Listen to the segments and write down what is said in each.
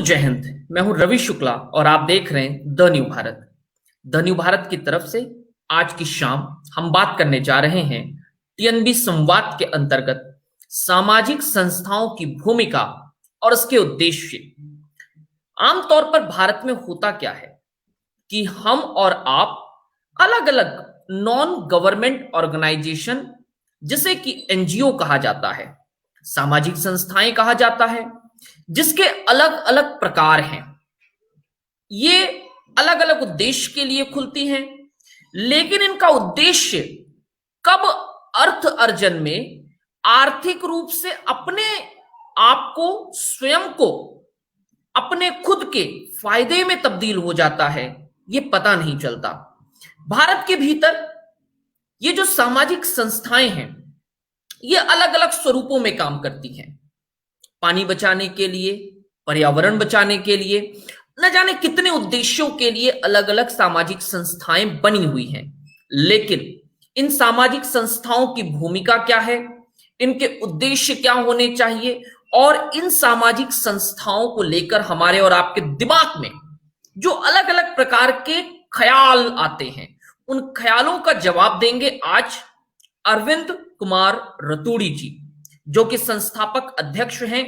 जय हिंद। मैं हूं रवि शुक्ला और आप देख रहे हैं the new Bharat. The new Bharat की तरफ से आज की शाम हम बात करने जा रहे हैं टीएनबी संवाद के अंतर्गत सामाजिक संस्थाओं की भूमिका और उसके उद्देश्य। आमतौर पर भारत में होता क्या है कि हम और आप अलग अलग नॉन गवर्नमेंट ऑर्गेनाइजेशन, जिसे कि एनजीओ कहा जाता है, सामाजिक संस्थाएं कहा जाता है, जिसके अलग अलग प्रकार हैं। ये अलग अलग उद्देश्य के लिए खुलती हैं, लेकिन इनका उद्देश्य कब अर्थ अर्जन में आर्थिक रूप से अपने आप को, स्वयं को, अपने खुद के फायदे में तब्दील हो जाता है, ये पता नहीं चलता। भारत के भीतर ये जो सामाजिक संस्थाएं हैं, ये अलग अलग स्वरूपों में काम करती हैं। पानी बचाने के लिए, पर्यावरण बचाने के लिए, न जाने कितने उद्देश्यों के लिए अलग अलग सामाजिक संस्थाएं बनी हुई हैं। लेकिन इन सामाजिक संस्थाओं की भूमिका क्या है, इनके उद्देश्य क्या होने चाहिए, और इन सामाजिक संस्थाओं को लेकर हमारे और आपके दिमाग में जो अलग अलग प्रकार के ख्याल आते हैं, उन ख्यालों का जवाब देंगे आज अरविंद कुमार रतूड़ी जी, जो कि संस्थापक अध्यक्ष हैं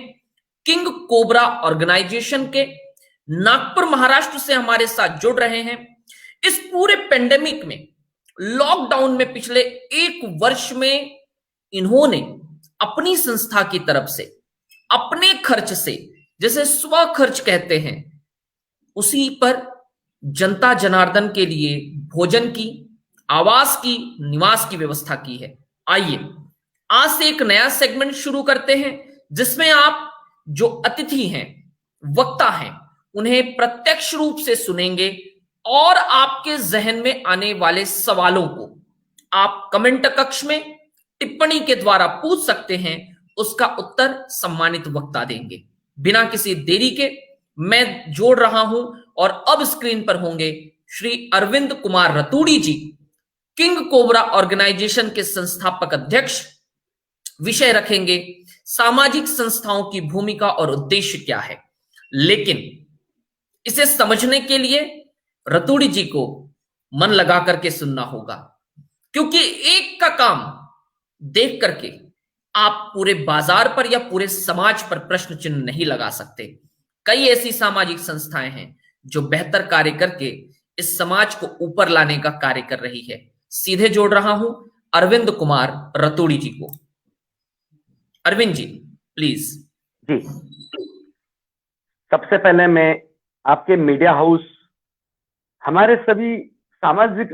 किंग कोबरा ऑर्गेनाइजेशन के। नागपुर महाराष्ट्र से हमारे साथ जुड़ रहे हैं। इस पूरे पेंडेमिक में, लॉकडाउन में, पिछले 1 वर्ष में इन्होंने अपनी संस्था की तरफ से, अपने खर्च से, जैसे स्व खर्च कहते हैं, उसी पर जनता जनार्दन के लिए भोजन की, आवास की, निवास की व्यवस्था की है। आइए आज से एक नया सेगमेंट शुरू करते हैं, जिसमें आप जो अतिथि हैं, वक्ता हैं, उन्हें प्रत्यक्ष रूप से सुनेंगे और आपके जहन में आने वाले सवालों को आप कमेंट कक्ष में टिप्पणी के द्वारा पूछ सकते हैं। उसका उत्तर सम्मानित वक्ता देंगे। बिना किसी देरी के मैं जोड़ रहा हूं और अब स्क्रीन पर होंगे श्री अरविंद कुमार रतूड़ी जी, किंग कोबरा ऑर्गेनाइजेशन के संस्थापक अध्यक्ष। विषय रखेंगे सामाजिक संस्थाओं की भूमिका और उद्देश्य क्या है। लेकिन इसे समझने के लिए रतूड़ी जी को मन लगा करके सुनना होगा, क्योंकि एक का काम देख करके आप पूरे बाजार पर या पूरे समाज पर प्रश्न चिन्ह नहीं लगा सकते। कई ऐसी सामाजिक संस्थाएं हैं जो बेहतर कार्य करके इस समाज को ऊपर लाने का कार्य कर रही है। सीधे जोड़ रहा हूं अरविंद कुमार रतूड़ी जी को। अरविंद जी, प्लीज। जी, सबसे पहले मैं आपके मीडिया हाउस, हमारे सभी सामाजिक,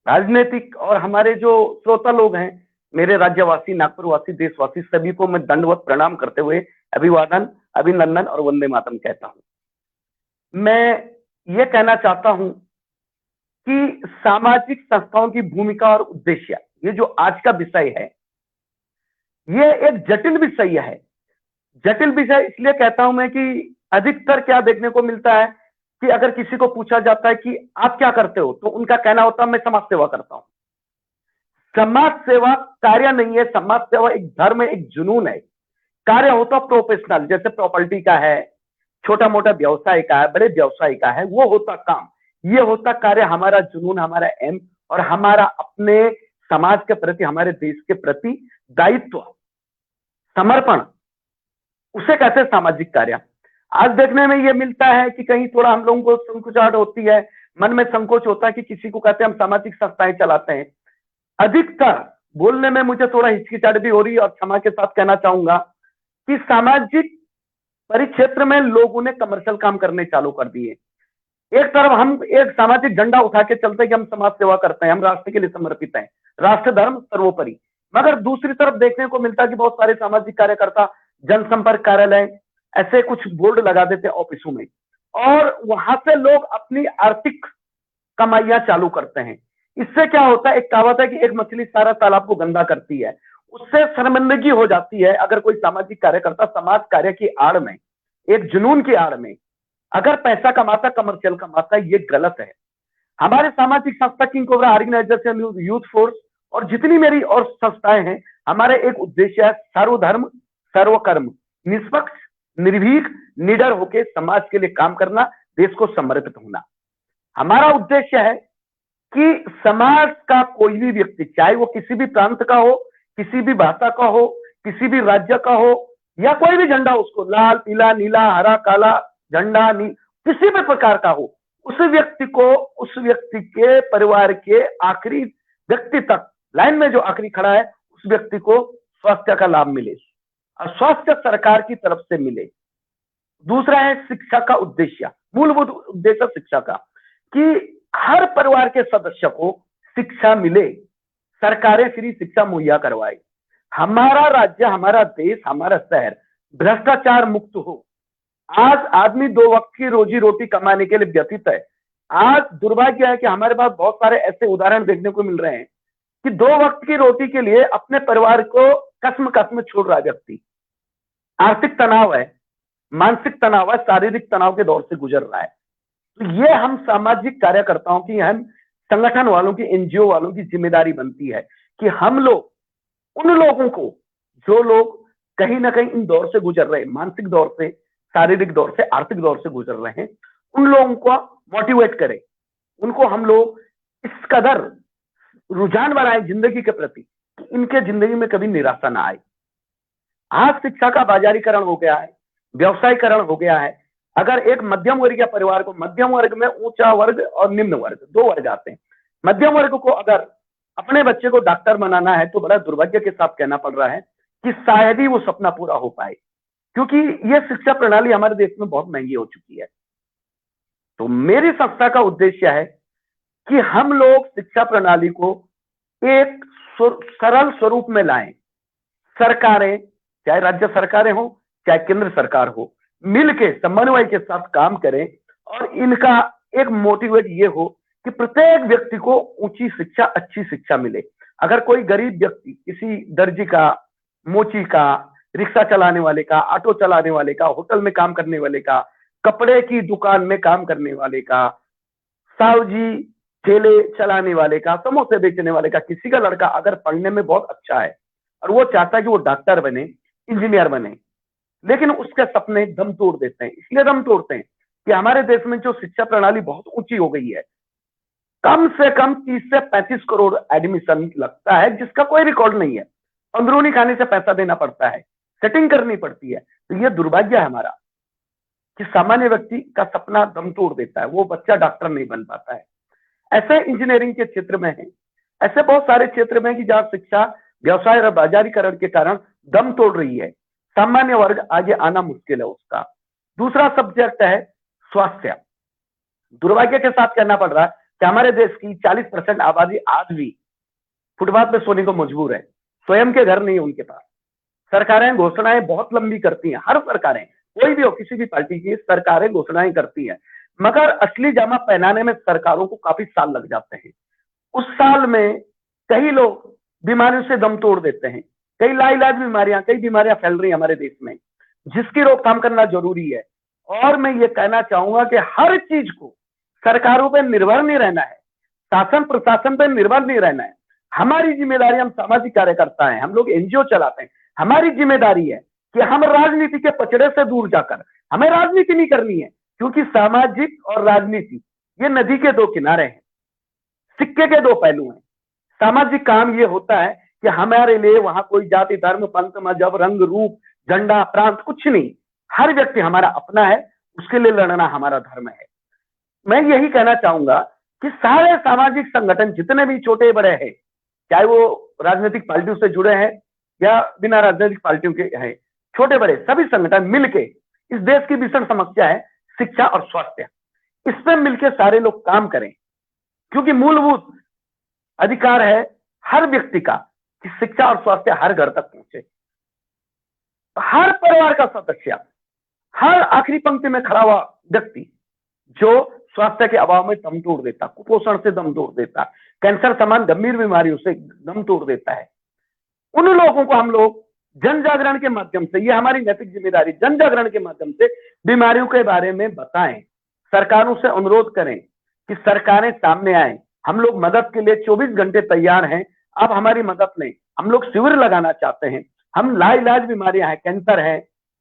राजनीतिक और हमारे जो श्रोता लोग हैं, मेरे राज्यवासी, नागपुरवासी, देशवासी, सभी को मैं दंडवत प्रणाम करते हुए अभिवादन, अभिनंदन और वंदे मातरम कहता हूं। मैं ये कहना चाहता हूं कि सामाजिक संस्थाओं की भूमिका और उद्देश्य, ये जो आज का विषय है, ये एक जटिल विषय है। जटिल विषय इसलिए कहता हूं मैं कि अधिकतर क्या देखने को मिलता है कि अगर किसी को पूछा जाता है कि आप क्या करते हो, तो उनका कहना होता है मैं समाज सेवा करता हूं। समाज सेवा कार्य नहीं है, समाज सेवा एक धर्म है, एक जुनून है। कार्य होता प्रोफेशनल, जैसे प्रॉपर्टी का है, छोटा मोटा व्यवसाय का है, बड़े व्यवसाय का है, वो होता काम। ये होता कार्य, हमारा जुनून, हमारा एम और हमारा अपने समाज के प्रति, हमारे देश के प्रति दायित्व, समर्पण, उसे कहते हैं सामाजिक कार्य। आज देखने में ये मिलता है कि कहीं थोड़ा हम लोगों को संकुचाहट होती है, मन में संकोच होता है कि किसी को कहते हैं हम सामाजिक संस्थाएं चलाते हैं। अधिकतर बोलने में मुझे थोड़ा हिचकिचाहट भी हो रही है और क्षमा के साथ कहना चाहूंगा कि सामाजिक परिक्षेत्र में लोगों ने कमर्शियल काम करने चालू कर दिए। एक तरफ हम एक सामाजिक झंडा उठा के चलते हैं कि हम समाज सेवा करते हैं, हम राष्ट्र के लिए समर्पित हैं, राष्ट्र धर्म सर्वोपरि। मगर दूसरी तरफ देखने को मिलता है कि बहुत सारे सामाजिक कार्यकर्ता जनसंपर्क कार्यालय ऐसे कुछ बोर्ड लगा देते ऑफिसों में, और वहां से लोग अपनी आर्थिक कमाइयां चालू करते हैं। इससे क्या होता है, एक कहावत है कि एक मछली सारा तालाब को गंदा करती है। उससे शर्मिंदगी हो जाती है अगर कोई सामाजिक कार्यकर्ता समाज कार्य की आड़ में, एक जुनून की आड़ में अगर पैसा कमाता, कमर्शियल कमाता, ये गलत है। हमारे सामाजिक संस्था king cobra organisation, youth force और जितनी मेरी और संस्थाएं हैं, हमारे एक उद्देश्य है सर्वधर्म सर्वकर्म, निष्पक्ष निर्भीक निडर होकर समाज के लिए काम करना, देश को समर्पित होना। हमारा उद्देश्य है कि समाज का कोई भी व्यक्ति, चाहे वो किसी भी प्रांत का हो, किसी भी भाषा का हो, किसी भी राज्य का हो, या कोई भी झंडा उसको लाल पीला नीला हरा काला झंडा किसी भी प्रकार का हो, उस व्यक्ति को, उस व्यक्ति के परिवार के आखिरी व्यक्ति तक, लाइन में जो आखिरी खड़ा है, उस व्यक्ति को स्वास्थ्य का लाभ मिले और स्वास्थ्य सरकार की तरफ से मिले। दूसरा है शिक्षा का उद्देश्य, मूलभूत उद्देश्य शिक्षा का, कि हर परिवार के सदस्य को शिक्षा मिले, सरकारें फ्री शिक्षा मुहैया करवाए, हमारा राज्य, हमारा देश, हमारा शहर भ्रष्टाचार मुक्त हो। आज आदमी 2 वक्त की रोजी रोटी कमाने के लिए व्यतीत है। आज दुर्भाग्य है कि हमारे पास बहुत सारे ऐसे उदाहरण देखने को मिल रहे हैं कि 2 वक्त की रोटी के लिए अपने परिवार को कसम कसम छोड़ रहा है व्यक्ति। आर्थिक तनाव है, मानसिक तनाव है, शारीरिक तनाव के दौर से गुजर रहा है। तो ये हम सामाजिक कार्यकर्ताओं की, हम संगठन वालों की, एनजीओ वालों की जिम्मेदारी बनती है कि हम लोग उन लोगों को, जो लोग कहीं ना कहीं इन दौर से गुजर रहे हैं, मानसिक दौर से, शारीरिक दौर से, आर्थिक दौर से गुजर रहे हैं, उन लोगों को मोटिवेट करें, उनको हम लोग इस कदर रुझान बनाए जिंदगी के प्रति कि इनके जिंदगी में कभी निराशा ना आए। आज शिक्षा का बाजारीकरण हो गया है, व्यवसायीकरण हो गया है। अगर एक मध्यम वर्गीय परिवार को, मध्यम वर्ग में ऊंचा वर्ग और निम्न वर्ग, 2 वर्ग आते हैं, मध्यम वर्ग को अगर अपने बच्चे को डॉक्टर बनाना है तो बड़ा दुर्भाग्य के साथ कहना पड़ रहा है कि शायद ही वो सपना पूरा हो पाए, क्योंकि ये शिक्षा प्रणाली हमारे देश में बहुत महंगी हो चुकी है। तो मेरी संस्था का उद्देश्य है कि हम लोग शिक्षा प्रणाली को एक सरल स्वरूप में लाएं। सरकारें, चाहे राज्य सरकारें हो, चाहे केंद्र सरकार हो, मिलके समन्वय के साथ काम करें और इनका एक मोटिवेट ये हो कि प्रत्येक व्यक्ति को ऊंची शिक्षा, अच्छी शिक्षा मिले। अगर कोई गरीब व्यक्ति, किसी दर्जी का, मोची का, रिक्शा चलाने वाले का, ऑटो चलाने वाले का, होटल में काम करने वाले का, कपड़े की दुकान में काम करने वाले का, सावजी ठेले चलाने वाले का, समोसे बेचने वाले का, किसी का लड़का अगर पढ़ने में बहुत अच्छा है और वो चाहता है कि वो डॉक्टर बने, इंजीनियर बने, लेकिन उसके सपने दम तोड़ देते हैं। इसलिए दम तोड़ते हैं कि हमारे देश में जो शिक्षा प्रणाली बहुत ऊंची हो गई है, कम से कम 30 से 35 करोड़ एडमिशन लगता है, जिसका कोई रिकॉर्ड नहीं है। अंदरूनी खाने से पैसा देना पड़ता है, सेटिंग करनी पड़ती है। तो ये दुर्भाग्य है हमारा कि सामान्य व्यक्ति का सपना दम तोड़ देता है, वो बच्चा डॉक्टर नहीं बन पाता है। ऐसे इंजीनियरिंग के क्षेत्र में है, ऐसे बहुत सारे क्षेत्र में कि जहां शिक्षा व्यवसाय और बाजारीकरण के कारण दम तोड़ रही है, सामान्य वर्ग आगे आना मुश्किल है उसका। दूसरा सब्जेक्ट है स्वास्थ्य। दुर्भाग्य के साथ कहना पड़ रहा है कि हमारे देश की 40% आबादी आज भी फुटपाथ पे सोने को मजबूर है, स्वयं के घर नहीं उनके पास। सरकारें घोषणाएं बहुत लंबी करती हैं, हर सरकारें, कोई भी हो, किसी भी पार्टी की सरकारें घोषणाएं करती हैं, मगर असली जामा पहनाने में सरकारों को काफी साल लग जाते हैं। उस साल में कई लोग बीमारियों से दम तोड़ देते हैं, कई लाइलाज बीमारियां, कई बीमारियां फैल रही हैं हमारे देश में, जिसकी रोकथाम करना जरूरी है। और मैं ये कहना चाहूंगा कि हर चीज को सरकारों पर निर्भर नहीं रहना है, शासन प्रशासन पर निर्भर नहीं रहना है। हमारी जिम्मेदारी, हम सामाजिक कार्यकर्ता हैं, हम लोग एनजीओ चलाते हैं, हमारी जिम्मेदारी है कि हम राजनीति के पचड़े से दूर जाकर, हमें राजनीति नहीं करनी है, क्योंकि सामाजिक और राजनीति ये नदी के 2 किनारे हैं, सिक्के के 2 पहलू हैं। सामाजिक काम ये होता है कि हमारे लिए वहां कोई जाति, धर्म, पंथ, मजहब, रंग, रूप, झंडा, प्रांत कुछ नहीं, हर व्यक्ति हमारा अपना है, उसके लिए लड़ना हमारा धर्म है। मैं यही कहना चाहूंगा कि सारे सामाजिक संगठन जितने भी छोटे बड़े हैं, चाहे वो राजनीतिक पार्टियों से जुड़े हैं या बिना राजनीतिक पार्टियों के हैं, छोटे बड़े सभी संगठन मिलके, इस देश की भीषण समस्या है शिक्षा और स्वास्थ्य, इस पे मिलके सारे लोग काम करें, क्योंकि मूलभूत अधिकार है हर व्यक्ति का कि शिक्षा और स्वास्थ्य हर घर तक पहुंचे। हर परिवार का सदस्य, हर आखिरी पंक्ति में खड़ा हुआ व्यक्ति जो स्वास्थ्य के अभाव में दम तोड़ देता, कुपोषण से दम तोड़ देता, कैंसर समान गंभीर बीमारियों से दम तोड़ देता है, उन लोगों को हम लोग जन जागरण के माध्यम से, ये हमारी नैतिक जिम्मेदारी, जन जागरण के माध्यम से बीमारियों के बारे में बताएं, सरकारों से अनुरोध करें कि सरकारें सामने आए। हम लोग मदद के लिए 24 घंटे तैयार हैं, आप हमारी मदद लें। हम लोग शिविर लगाना चाहते हैं, हम लाइलाज बीमारियां हैं, कैंसर है,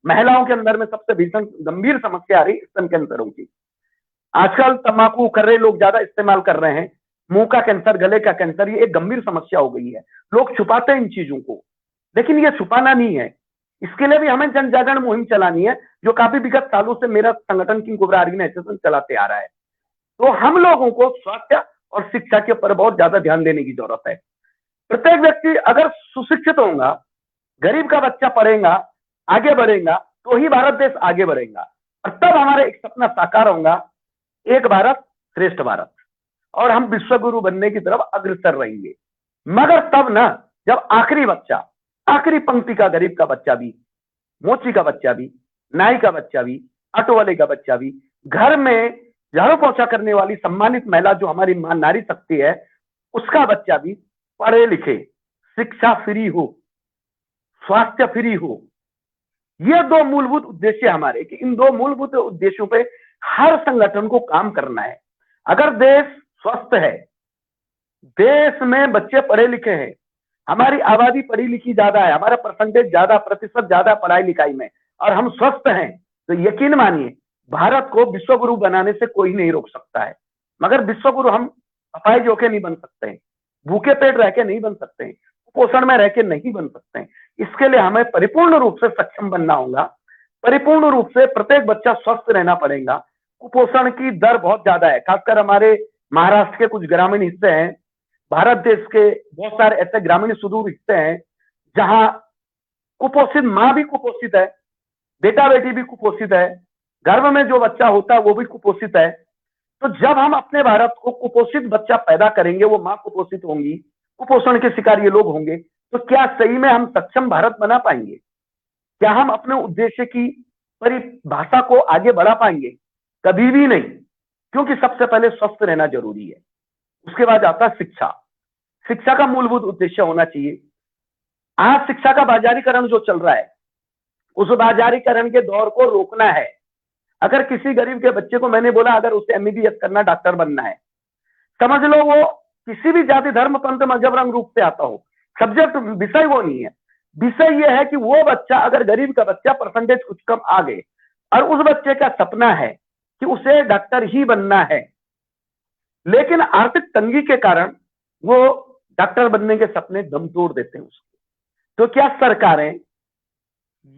महिलाओं के अंदर में सबसे भीषण गंभीर समस्या आ रही स्तन कैंसरों की। आजकल तंबाकू कर रहे लोग ज्यादा इस्तेमाल कर रहे हैं, मुंह का कैंसर, गले का कैंसर, ये एक गंभीर समस्या हो गई है। लोग छुपाते हैं इन चीजों को, लेकिन ये छुपाना नहीं है। इसके लिए भी हमें जन जागरण मुहिम चलानी है, जो काफी विगत सालों से मेरा संगठन किंग कोबरा ऑर्गेनाइजेशन चलाते आ रहा है। तो हम लोगों को स्वास्थ्य और शिक्षा के ऊपर बहुत ज्यादा ध्यान देने की जरूरत है। प्रत्येक व्यक्ति अगर सुशिक्षित होगा, गरीब का बच्चा पढ़ेगा, आगे बढ़ेगा, तो ही भारत देश आगे बढ़ेगा, और तब हमारा एक सपना साकार होगा, एक भारत श्रेष्ठ भारत, और हम विश्व गुरु बनने की तरफ अग्रसर रहेंगे। मगर तब ना, जब आखिरी बच्चा, आखिरी पंक्ति का गरीब का बच्चा भी, मोची का बच्चा भी, नाई का बच्चा भी, ऑटो वाले का बच्चा भी, घर में झाड़ू पोछा करने वाली सम्मानित महिला जो हमारी मां नारी शक्ति है, उसका बच्चा भी पढ़े लिखे, शिक्षा फ्री हो, स्वास्थ्य फ्री हो। ये दो मूलभूत उद्देश्य हमारे, कि इन दो मूलभूत उद्देश्यों पे हर संगठन को काम करना है। अगर देश स्वस्थ है, देश में बच्चे पढ़े लिखे हैं, हमारी आबादी पढ़ी लिखी ज्यादा है, हमारा परसेंटेज ज्यादा, प्रतिशत ज्यादा पढ़ाई लिखाई में, और हम स्वस्थ हैं, तो यकीन मानिए भारत को विश्व गुरु बनाने से कोई नहीं रोक सकता है। मगर विश्व गुरु हम अपाहिज होके नहीं बन सकते हैं, भूखे पेट रह के नहीं बन सकते हैं, कुपोषण में रह के नहीं बन सकते हैं। इसके लिए हमें परिपूर्ण रूप से सक्षम बनना होगा, परिपूर्ण रूप से प्रत्येक बच्चा स्वस्थ रहना पड़ेगा। कुपोषण की दर बहुत ज्यादा है, खासकर हमारे महाराष्ट्र के कुछ ग्रामीण हिस्से हैं, भारत देश के बहुत सारे ऐसे ग्रामीण सुदूर हिस्से हैं जहां कुपोषित मां भी कुपोषित है, बेटा बेटी भी कुपोषित है, गर्भ में जो बच्चा होता है वो भी कुपोषित है। तो जब हम अपने भारत को कुपोषित बच्चा पैदा करेंगे, वो मां कुपोषित होंगी, कुपोषण के शिकार ये लोग होंगे, तो क्या सही में हम सक्षम भारत बना पाएंगे? क्या हम अपने उद्देश्य की परिभाषा को आगे बढ़ा पाएंगे? कभी भी नहीं, क्योंकि सबसे पहले स्वस्थ रहना जरूरी है। उसके बाद आता है शिक्षा। शिक्षा का मूलभूत उद्देश्य होना चाहिए। आज शिक्षा का बाजारीकरण जो चल रहा है, उस बाजारीकरण के दौर को रोकना है। अगर किसी गरीब के बच्चे को मैंने बोला अगर उसे एमबीबीएस करना, डॉक्टर बनना है, समझ लो वो किसी भी जाति धर्म पंथ मजहब रंग रूप से आता हो, सब्जेक्ट विषय वो नहीं है। विषय ये है कि वो बच्चा, अगर गरीब का बच्चा परसेंटेज कुछ कम आ गए और उस बच्चे का सपना है कि उसे डॉक्टर ही बनना है, लेकिन आर्थिक तंगी के कारण वो डॉक्टर बनने के सपने दम तोड़ देते हैं उसको, तो क्या सरकारें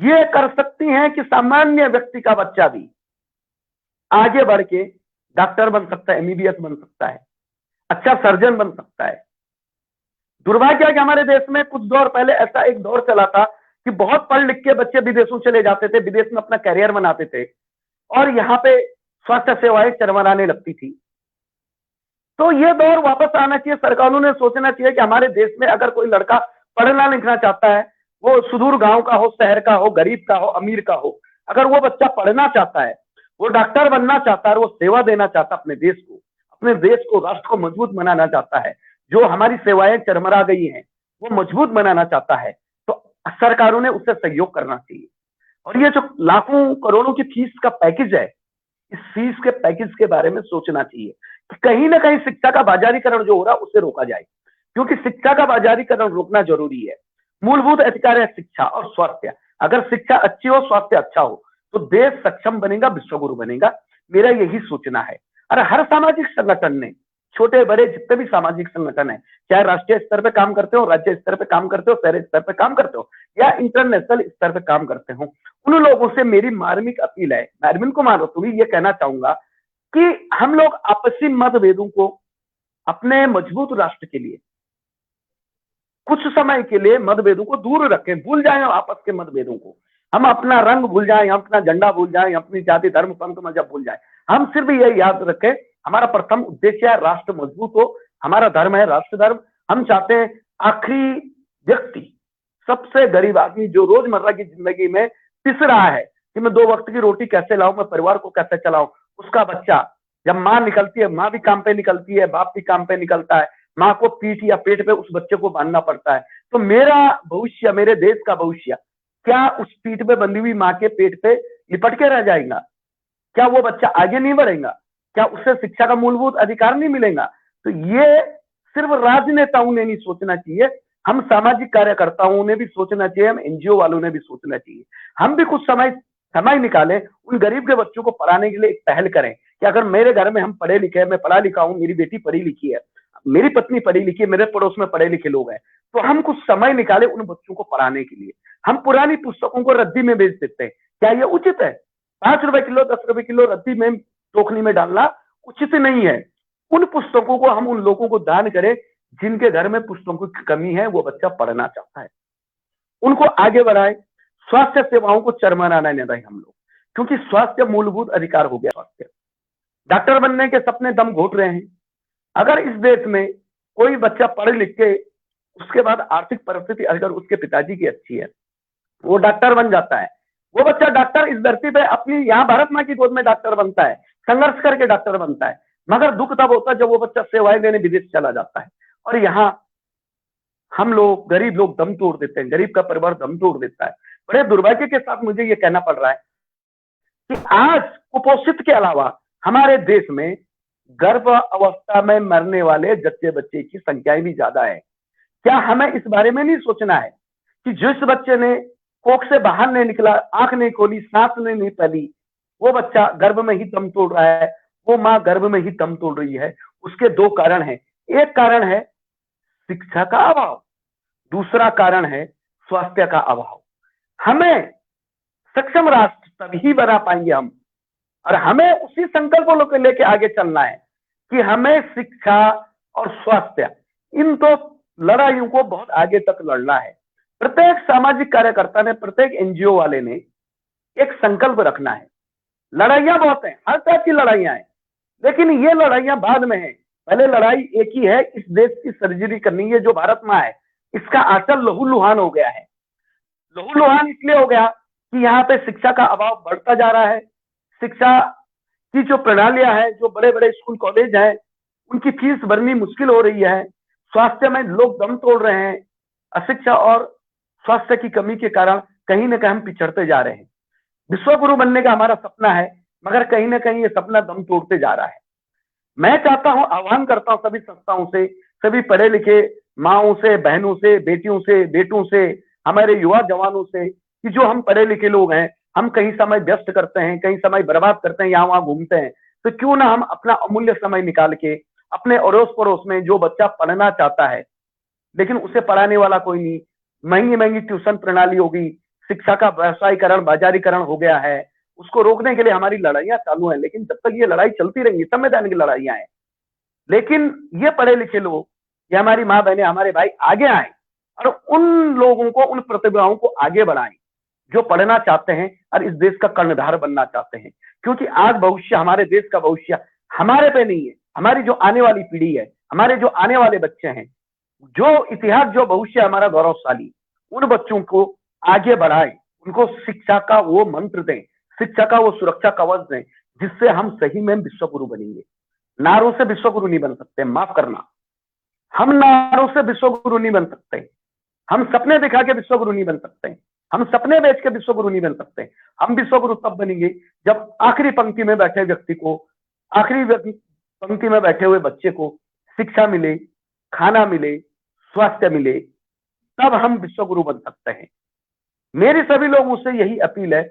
ये कर सकती हैं कि सामान्य व्यक्ति का बच्चा भी आगे बढ़ के डॉक्टर बन सकता है, एमबीबीएस बन सकता है, अच्छा सर्जन बन सकता है? दुर्भाग्य है कि हमारे देश में कुछ दौर पहले ऐसा एक दौर चला था कि बहुत पढ़ लिख के बच्चे विदेशों चले जाते थे, विदेश में अपना कैरियर बनाते थे, और यहाँ पे स्वास्थ्य सेवाएं चरमराने लगती थी। तो ये दौर वापस आना चाहिए। सरकारों ने सोचना चाहिए कि हमारे देश में अगर कोई लड़का पढ़ना लिखना चाहता है, वो सुदूर गांव का हो, शहर का हो, गरीब का हो, अमीर का हो, अगर वो बच्चा पढ़ना चाहता है, वो डॉक्टर बनना चाहता है, वो सेवा देना चाहता है अपने देश को, अपने देश को, राष्ट्र को मजबूत बनाना चाहता है, जो हमारी सेवाएं चरमरा गई हैं वो मजबूत बनाना चाहता है, तो सरकारों ने उससे सहयोग करना चाहिए। और ये जो लाखों करोड़ों की फीस का पैकेज है, इस फीस के पैकेज के बारे में सोचना चाहिए कि कहीं ना कहीं शिक्षा का बाजारीकरण जो हो रहा है उसे रोका जाए, क्योंकि शिक्षा का बाजारीकरण रोकना जरूरी है। मूलभूत अधिकार है शिक्षा और स्वास्थ्य। अगर शिक्षा अच्छी हो, स्वास्थ्य अच्छा हो, तो देश सक्षम बनेगा, विश्वगुरु बनेगा। मेरा यही सोचना है। और हर सामाजिक संगठन ने, छोटे बड़े जितने भी सामाजिक संगठन है, चाहे राष्ट्रीय स्तर पे काम करते हो, राज्य स्तर पे काम करते हो, शहरी स्तर पे काम करते हो, या इंटरनेशनल स्तर पे काम करते हो, उन लोगों से मेरी मार्मिक अपील है, मैं अरविंद कुमार रतूड़ी ये कहना चाहूंगा कि हम लोग आपसी मतभेदों को अपने मजबूत राष्ट्र के लिए कुछ समय के लिए मतभेदों को दूर रखें, भूल जाएं आपस के मतभेदों को। हम अपना रंग भूल जाएं, हम अपना झंडा भूल जाएं, अपनी जाति धर्म पंथ मजहब भूल जाएं। हम सिर्फ यही याद रखें, हमारा प्रथम उद्देश्य है राष्ट्र मजबूत हो, हमारा धर्म है राष्ट्र धर्म। हम चाहते हैं आखिरी व्यक्ति, सबसे गरीब आदमी जो रोजमर्रा की जिंदगी में पिस रहा है कि मैं 2 वक्त की रोटी कैसे लाऊं, मैं परिवार को कैसे चलाऊं, उसका बच्चा, जब मां निकलती है, मां भी काम पे निकलती है, बाप भी काम पे निकलता है, मां को पीठ या पेट पे उस बच्चे को बांधना पड़ता है, तो मेरा भविष्य, मेरे देश का भविष्य क्या उस पीठ पे बंधी हुई मां के पेट पे लिपट के रह जाएगा? क्या वो बच्चा आगे नहीं बढ़ेगा? क्या उससे शिक्षा का मूलभूत अधिकार नहीं मिलेगा? तो ये सिर्फ राजनेताओं ने नहीं सोचना चाहिए, हम सामाजिक कार्यकर्ताओं ने भी सोचना चाहिए, हम एनजीओ वालों ने भी सोचना चाहिए। हम भी कुछ समय निकालें, उन गरीब के बच्चों को पढ़ाने के लिए एक पहल करें कि अगर मेरे घर में हम पढ़े लिखे हैं, मैं पढ़ा लिखा हूं, मेरी बेटी पढ़ी लिखी है, मेरी पत्नी पढ़ी लिखी है, मेरे पड़ोस में पढ़े लिखे लोग हैं, तो हम कुछ समय निकालें उन बच्चों को पढ़ाने के लिए। हम पुरानी पुस्तकों को रद्दी में बेच देते हैं, क्या ये उचित है? 5 रुपए किलो, 10 रुपए किलो रद्दी में टोकनी में डालना उचित नहीं है। उन पुस्तकों को हम उन लोगों को दान करें जिनके घर में पुस्तकों की कमी है, वो बच्चा पढ़ना चाहता है, उनको आगे बढ़ाए। स्वास्थ्य सेवाओं को चरमराना नहीं रहे हम लोग, क्योंकि स्वास्थ्य मूलभूत अधिकार हो गया। स्वास्थ्य, डॉक्टर बनने के सपने दम घोट रहे हैं। अगर इस देश में कोई बच्चा पढ़ लिख के उसके बाद आर्थिक परिस्थिति अगर उसके पिताजी की अच्छी है, वो डॉक्टर बन जाता है, वो बच्चा डॉक्टर इस धरती पे अपनी यहाँ भारत माँ की गोद में डॉक्टर बनता है, संघर्ष करके डॉक्टर बनता है। मगर दुख तब होता है जब वो बच्चा सेवाएं देने विदेश चला जाता है, और यहाँ हम लोग गरीब लोग दम तोड़ देते हैं, गरीब का परिवार दम तोड़ देता है। बड़े दुर्भाग्य के साथ मुझे ये कहना पड़ रहा है कि आज कुपोषित के अलावा हमारे देश में गर्भ अवस्था में मरने वाले जच्चे बच्चे की संख्याएं भी ज्यादा है। क्या हमें इस बारे में नहीं सोचना है कि जिस बच्चे ने कोख से बाहर नहीं निकला, आंख नहीं खोली, सांस नहीं फैली, वो बच्चा गर्भ में ही दम तोड़ रहा है, वो माँ गर्भ में ही दम तोड़ रही है। उसके 2 कारण हैं। एक कारण है शिक्षा का अभाव, दूसरा कारण है स्वास्थ्य का अभाव। हमें सक्षम राष्ट्र तभी बना पाएंगे हम, और हमें उसी संकल्प को लेकर आगे चलना है कि हमें शिक्षा और स्वास्थ्य, इन 2 लड़ाइयों को बहुत आगे तक लड़ना है। प्रत्येक सामाजिक कार्यकर्ता ने, प्रत्येक एनजीओ वाले ने एक संकल्प रखना है। लड़ाइयां बहुत हैं, हर तरह की लड़ाइयां हैं, लेकिन ये लड़ाइयां बाद में है। पहले लड़ाई एक ही है, इस देश की सर्जरी करनी है। जो भारत माँ है, इसका आंचल लहूलुहान हो गया है। लहूलुहान इसलिए हो गया कि यहाँ पे शिक्षा का अभाव बढ़ता जा रहा है। शिक्षा की जो प्रणालियां हैं, जो बड़े बड़े स्कूल कॉलेज हैं, उनकी फीस भरनी मुश्किल हो रही है। स्वास्थ्य में लोग दम तोड़ रहे हैं। अशिक्षा और स्वास्थ्य की कमी के कारण कहीं ना कहीं हम पिछड़ते जा रहे हैं। विश्व गुरु बनने का हमारा सपना है, मगर कहीं ना कहीं ये सपना दम तोड़ते जा रहा है। मैं चाहता हूं, आह्वान करता हूं सभी संस्थाओं से, सभी पढ़े लिखे माओं से, बहनों से, बेटियों से, बेटों से, हमारे युवा जवानों से, कि जो हम पढ़े लिखे लोग हैं, हम कहीं समय व्यस्त करते हैं, कहीं समय बर्बाद करते हैं, यहाँ वहां घूमते हैं, तो क्यों ना हम अपना अमूल्य समय निकाल के अपने अड़ोस पड़ोस में जो बच्चा पढ़ना चाहता है लेकिन उसे पढ़ाने वाला कोई नहीं, महंगी महंगी ट्यूशन प्रणाली होगी, शिक्षा का व्यवसायीकरण, बाजारीकरण हो गया है, उसको रोकने के लिए हमारी लड़ाइयां चालू हैं। लेकिन जब तक ये लड़ाई चलती रहेंगी, संवैधानिक लड़ाइयां हैं, लेकिन ये पढ़े लिखे लोग, ये हमारी माँ बहनें, हमारे भाई आगे आए और उन लोगों को, उन प्रतिभाओं को आगे बढ़ाएं जो पढ़ना चाहते हैं और इस देश का कर्णधार बनना चाहते हैं। क्योंकि आज भविष्य, हमारे देश का भविष्य हमारे पे नहीं है, हमारी जो आने वाली पीढ़ी है, हमारे जो आने वाले बच्चे हैं, जो इतिहास, जो भविष्य हमारा गौरवशाली, उन बच्चों को आगे बढ़ाएं, उनको शिक्षा का वो मंत्र दें, शिक्षा का वो सुरक्षा कवच दें, जिससे हम सही में विश्व गुरु बनेंगे। नारों से विश्व गुरु नहीं बन सकते, माफ करना, हम नारों से विश्व गुरु नहीं बन सकते, हम सपने दिखा के विश्व गुरु नहीं बन सकते, हम सपने बेच के विश्व गुरु नहीं बन सकते। हम विश्व गुरु तब बनेंगे जब आखिरी पंक्ति में बैठे व्यक्ति को, आखिरी पंक्ति में बैठे हुए बच्चे को शिक्षा मिले, खाना मिले, स्वास्थ्य मिले, तब हम विश्व गुरु बन सकते हैं। मेरी सभी लोगों से यही अपील है,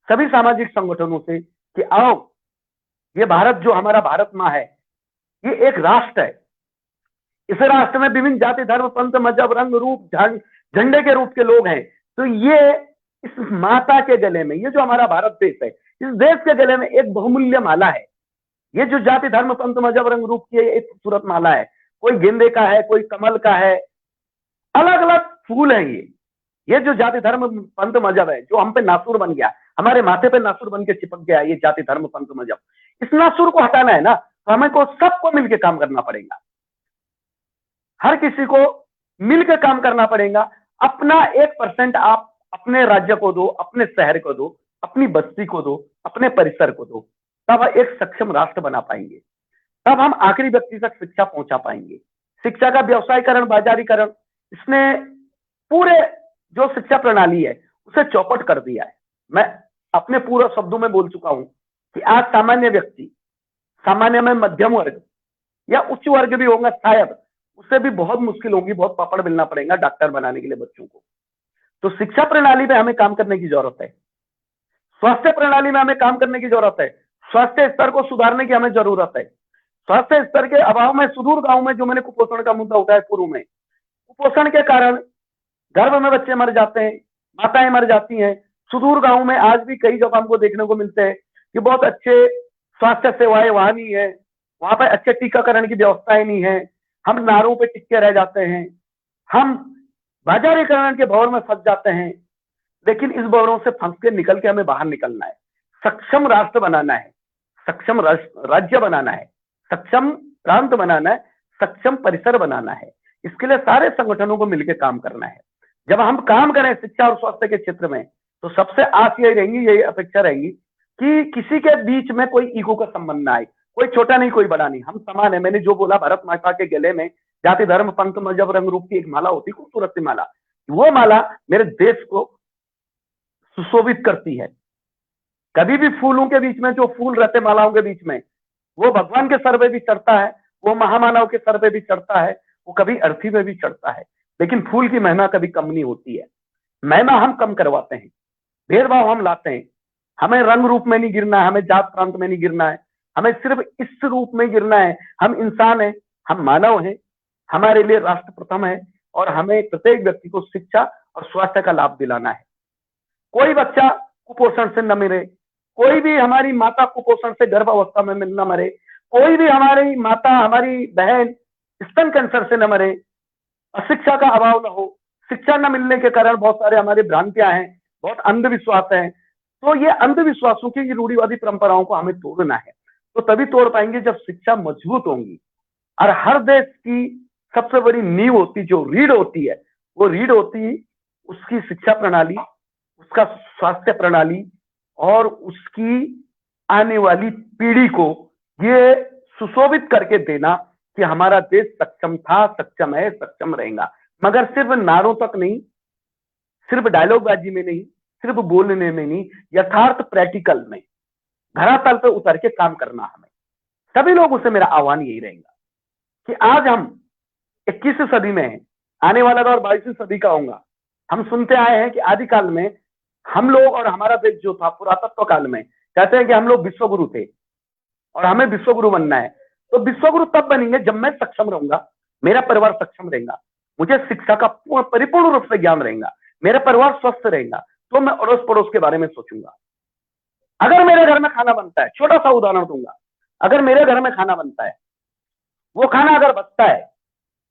सभी सामाजिक संगठनों से, कि आओ, ये भारत जो हमारा भारत माँ है, ये एक राष्ट्र है। इस राष्ट्र में विभिन्न जाति, धर्म, पंथ, मजहब, रंग, रूप, झंडे के रूप के लोग हैं। तो ये इस माता के गले में, ये जो हमारा भारत देश है, इस देश के गले में एक बहुमूल्य माला है। ये जो जाति, धर्म, पंथ, मजहब, रंग, रूप की एक खूबसूरत माला है। कोई गेंदे का है, कोई कमल का है, अलग अलग फूल है। ये जो जाति, धर्म, पंथ, मजहब है, जो हम पे नासूर बन गया, हमारे माथे पे नासूर बन के चिपक गया, ये जाति, धर्म, पंथ, मजहब, इस नासूर को हटाना है ना, तो हमें को सबको मिलकर काम करना पड़ेगा। हर किसी को मिलकर काम करना पड़ेगा। अपना 1% आप अपने राज्य को दो, अपने शहर को दो, अपनी बस्ती को दो, अपने परिसर को दो, तब एक सक्षम राष्ट्र बना पाएंगे। तब हम आखिरी व्यक्ति तक शिक्षा पहुंचा पाएंगे। शिक्षा का व्यवसायीकरण, बाजारीकरण, इसने पूरे जो शिक्षा प्रणाली है उसे चौपट कर दिया है। मैं अपने पूरे शब्दों में बोल चुका हूं कि आज सामान्य व्यक्ति, सामान्य में मध्यम वर्ग या उच्च वर्ग भी होगा शायद, उससे भी बहुत मुश्किल होगी, बहुत पापड़ बेलना पड़ेगा डॉक्टर बनाने के लिए बच्चों को। तो शिक्षा प्रणाली में हमें काम करने की जरूरत है, स्वास्थ्य प्रणाली में हमें काम करने की जरूरत है, स्वास्थ्य स्तर को सुधारने की हमें जरूरत है। स्वास्थ्य स्तर के अभाव में सुदूर गांव में जो मैंने कुपोषण का मुद्दा उठाया पूर्व में, कुपोषण के कारण गर्भ में बच्चे मर जाते हैं, माताएं मर जाती हैं। सुदूर गांव में आज भी कई जगह हमको देखने को मिलते हैं कि बहुत अच्छे स्वास्थ्य सेवाएं वहां नहीं है, वहां पर अच्छे टीकाकरण की व्यवस्थाएं नहीं है, हम नारों पे टिक के रह जाते हैं, हम बाजारीकरण के भंवर में फंस जाते हैं। लेकिन इस भंवरों से फंस के निकल के हमें बाहर निकलना है, सक्षम राष्ट्र बनाना है, सक्षम राज्य बनाना है, सक्षम प्रांत बनाना है, सक्षम परिसर बनाना है। इसके लिए सारे संगठनों को मिलकर काम करना है। जब हम काम करें शिक्षा और स्वास्थ्य के क्षेत्र में, तो सबसे आस यही रहेंगी, यही अपेक्षा रहेंगी कि किसी के बीच में कोई ईगो का संबंध ना आए, कोई छोटा नहीं कोई बड़ा नहीं, हम समान है। मैंने जो बोला, भारत माता के गले में जाति धर्म पंथ मजहब रंग रूप की एक माला होती, खूबसूरत सी माला, वो माला मेरे देश को सुशोभित करती है। कभी भी फूलों के बीच में जो फूल रहते मालाओं के बीच में, वो भगवान के सर पे भी चढ़ता है, वो महामानव के सर पे भी चढ़ता है, वो कभी अर्थी पे भी चढ़ता है। लेकिन फूल की महिमा कभी कम नहीं होती है, महिमा हम कम करवाते हैं, भेदभाव हम लाते हैं। हमें रंग रूप में नहीं गिरना है, हमें जात प्रांत में नहीं गिरना है, हमें सिर्फ इस रूप में गिरना है। हम इंसान हैं, हम मानव हैं, हमारे लिए राष्ट्र प्रथम है और हमें प्रत्येक व्यक्ति को शिक्षा और स्वास्थ्य का लाभ दिलाना है। कोई बच्चा कुपोषण से न मरे, कोई भी हमारी माता कुपोषण से गर्भ अवस्था में न मरे, कोई भी हमारी माता हमारी बहन स्तन कैंसर से न मरे, अशिक्षा का अभाव न हो। शिक्षा न मिलने के कारण बहुत सारे हमारी भ्रांतियां हैं, बहुत अंधविश्वास है। तो ये अंधविश्वासों की रूढ़िवादी परंपराओं को हमें तोड़ना है, तो तभी तोड़ पाएंगे जब शिक्षा मजबूत होंगी। और हर देश की सबसे बड़ी नींव होती, जो रीढ़ होती है, वो रीढ़ होती उसकी शिक्षा प्रणाली, उसका स्वास्थ्य प्रणाली और उसकी आने वाली पीढ़ी को ये सुशोभित करके देना कि हमारा देश सक्षम था, सक्षम है, सक्षम रहेगा। मगर सिर्फ नारों तक नहीं, सिर्फ डायलॉगबाजी में नहीं, सिर्फ बोलने में नहीं, यथार्थ प्रैक्टिकल में धरातल पे उतर के काम करना हमें। सभी लोगों से मेरा आह्वान यही रहेगा कि आज हम 21वीं सदी में हैं, आने वाला दौर 22वीं सदी का होगा। हम सुनते आए हैं कि आदिकाल में हम लोग और हमारा देश जो था पुरातत्व काल में, कहते हैं कि हम लोग विश्वगुरु थे और हमें विश्वगुरु बनना है। तो विश्वगुरु तब बनेंगे जब मैं सक्षम रहूंगा, मेरा परिवार सक्षम रहेगा, मुझे शिक्षा का परिपूर्ण रूप से ज्ञान रहेगा, मेरा परिवार स्वस्थ रहेगा, तो मैं अड़ोस पड़ोस के बारे में सोचूंगा। अगर मेरे घर में खाना बनता है, छोटा सा उदाहरण दूंगा, अगर मेरे घर में खाना बनता है, वो खाना अगर बचता है,